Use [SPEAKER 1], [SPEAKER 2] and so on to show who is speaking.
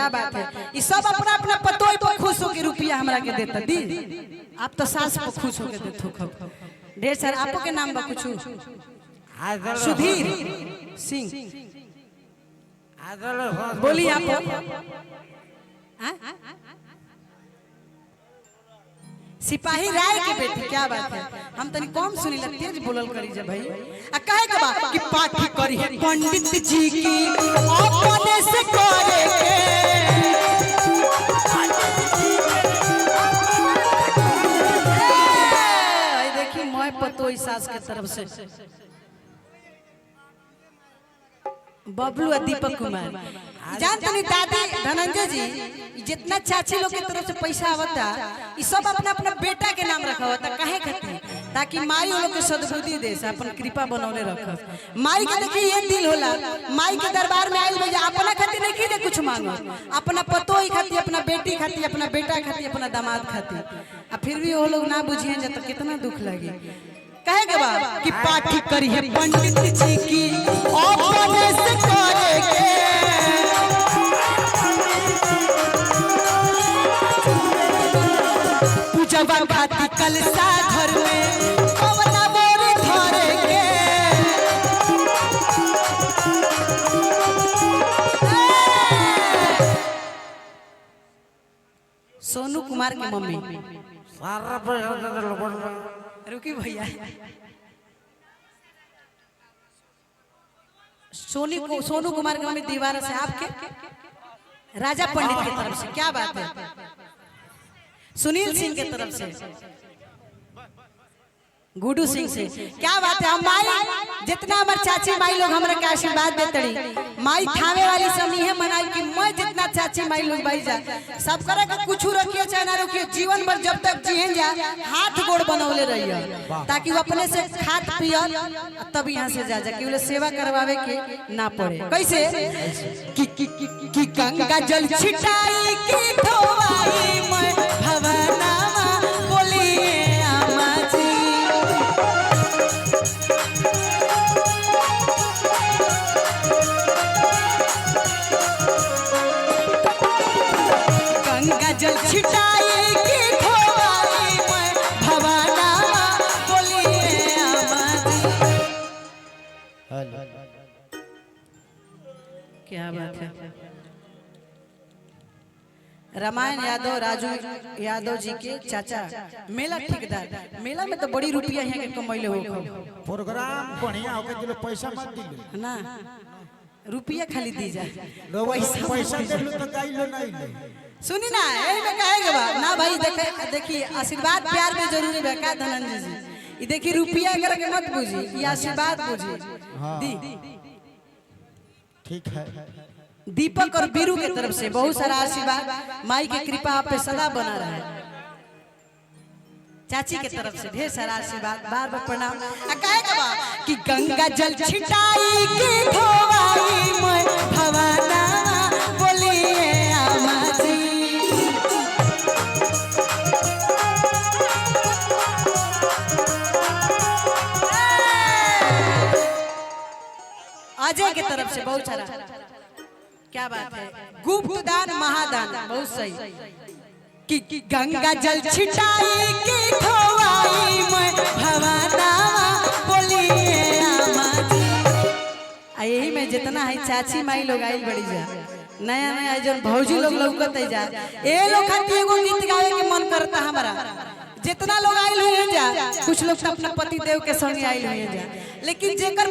[SPEAKER 1] क्या बात है। ये सब अपना अपना पतोई पर खुश होकर रुपया हमरा के देता दी। आप तो सास पर खुश होकर देते हो ढेर सारा। आपो के नाम बा कुछ? सुधीर सिंह बोली आप। सिपाही राय के बेटी, क्या बात है। हम तनी कम सुनी ला, तेज बोलल करी जा भाई। आ कहे के बा कि पाठी करी है पंडित जी की अपने से करे के। आई देखी मैं पतोई सास के तरफ से बबलू और दीपक कुमार। जानते नहीं दादी धनंजय जी जितना चाची लोग की तरफ से पैसा आवता ये सब अपना अपना बेटा के नाम रखा होता। काहे खातिर? ताकि माई लोग के सद्बुद्धि दे, अपन कृपा बनौले रख। माई के देखिए ये दिल होला, माई के दरबार में आइल बजा अपना खातिर नहीं की दे कुछ मांगो, अपना पतोई खातिर, अपना बेटी खातिर, अपना बेटा खातिर, अपना दामाद खातिर। आ फिर भी वो लोग ना बुझिए तो कितना दुख लगे। कहे के बा कि पाठी करी है पंडित जी की अपने से करे के। पूजवा खाती कलसा घर में कवना बोरी धरे के। सोनू कुमार की मम्मी रुकी भैया, सोनू कुमार की मम्मी दीवार से आपके राजा पंडित की तरफ से, क्या बात है। सुनील सिंह की तरफ से, गुडू सिंह से, क्या बात है। हम माई जितना हमारे चाची माई लोग हमरा के आशीर्वाद देतड़ी, माई थावे वाली समी है मनाई कि मैं जितना चाची माई लोग भाई जा सब करे के कुछ रखिए चाहे ना रखिए, जीवन भर जब तक जियन जा हाथ गोड़ बनौले रहिए, ताकि वो अपने से खात पियल तब यहाँ से जा कि उन्हें सेवा करवावे के ना पड़े। कैसे कि गंगा जल छिटाई की धोवाई मैं भवना बोलिए आमा जी। गंगा जल छिटाई की धोवाई मैं भवना बोलिए आमा जी। क्या बात है। रामायण यादव राजू यादव जी के चाचा मेला ठेकेदार, मेला में तो बड़ी रुपया यहाँ के कमैले हो।
[SPEAKER 2] प्रोग्राम बढ़िया हो के पैसा मत दिले
[SPEAKER 1] ना, रुपया खाली दी जा,
[SPEAKER 2] पैसा दे लो तो गाई लो नहीं ले।
[SPEAKER 1] सुनी ना यही में कहेगा बा ना भाई। देखिए आशीर्वाद प्यार में जरूरी है का धनंजय जी। ये देखिए रुपया करके मत बूझी, ये आशीर्वाद बूझी। दी
[SPEAKER 2] ठीक है।
[SPEAKER 1] दीपक और बीरू की तरफ से बहुत सारा आशीर्वाद, माई की कृपा आप पे सदा बना रहे। चाची की तरफ से ढेर सारा आशीर्वाद, बार बार प्रणाम। कहेगा कि गंगा जल छिटाई की धोवाई मैं भवना बोलिए आमा जी। अजय की तरफ से बहुत सारा, क्या बात है। गुप्त दान महादान, बहुत सही। कि गंगा जल छिटाई की धोवाई मैं भवना बोलिए आमा जी। यही में जितना है चाची माई लोग आई बड़ी जा, नया नया जो भौजी लोग लौकत जा, ये लोग खातिर एगो गीत गावे के मन करता हमारा। जितना लोग आइल हुए जा, कुछ लोग अपना पति देव के संग आइल हुए जा, लेकिन जेकर